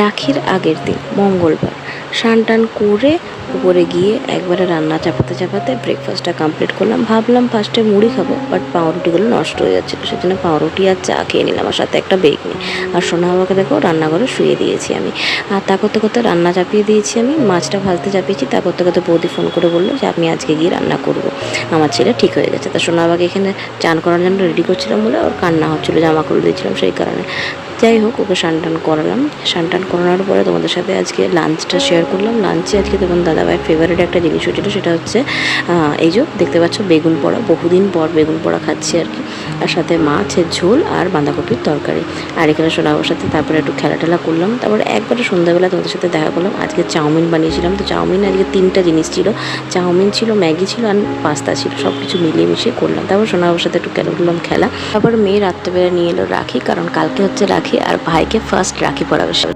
রাখির আগের দিন মঙ্গলবার স্নান টান করে উপরে গিয়ে একবারে রান্না চাপাতে চাপাতে ব্রেকফাস্টটা কমপ্লিট করলাম। ভাবলাম ফার্স্টে মুড়ি খাবো, বাট পাউরুটিগুলো নষ্ট হয়ে যাচ্ছিলো, সেজন্য পাউরুটি আর চা খেয়ে নিলাম, আর সাথে একটা বেগনি। আর সোনা বাবাকে দেখো রান্নাঘরে শুয়ে দিয়েছি আমি। আর তা করতে করতে রান্না চাপিয়ে দিয়েছি আমি, মাছটা ভাজতে চাপিয়েছি। তা করতে করতে বৌদি ফোন করে বললো যে আমি আজকে গিয়ে রান্না করবো। আমার ছেলে ঠিক হয়ে গেছে। তা সোনা বাবাকে এখানে চান করার জন্য রেডি করছিলাম বলে ওর কান্না হচ্ছিলো, জামা খুলে দিয়েছিলাম সেই কারণে। যাই হোক, ওকে স্নান করালাম। স্নান করানোর পরে তোমাদের সাথে আজকে লাঞ্চটা শেয়ার করলাম। লাঞ্চে আজকে তোমার দাদাভাইয়ের ফেভারিট একটা জিনিস হচ্ছিলো, সেটা হচ্ছে এই যে দেখতে পাচ্ছ বেগুন পোড়া। বহুদিন পর বেগুন পোড়া খাচ্ছি আর কি। আর সাথে মাছের ঝোল আর বাঁধাকপির তরকারি। আর এখানে সোনাবার সাথে তারপরে একটু খেলা করলাম। তারপরে একবারে সন্ধ্যাবেলা তোমাদের সাথে দেখা করলাম। আজকে চাউমিন বানিয়েছিলাম। তো চাউমিন আজকে 3টা জিনিস ছিল, চাউমিন ছিল, ম্যাগি ছিল আর পাস্তা ছিল, সব কিছু মিলিয়ে মিশিয়ে করলাম। তারপর সোনাবার সাথে একটু খেলা। তারপর মেয়ে রাত্রেবেলা নিয়ে এলো রাখি, কারণ কালকে হচ্ছে রাখি আর ভাইকে ফার্স্ট রাখি পরাবে।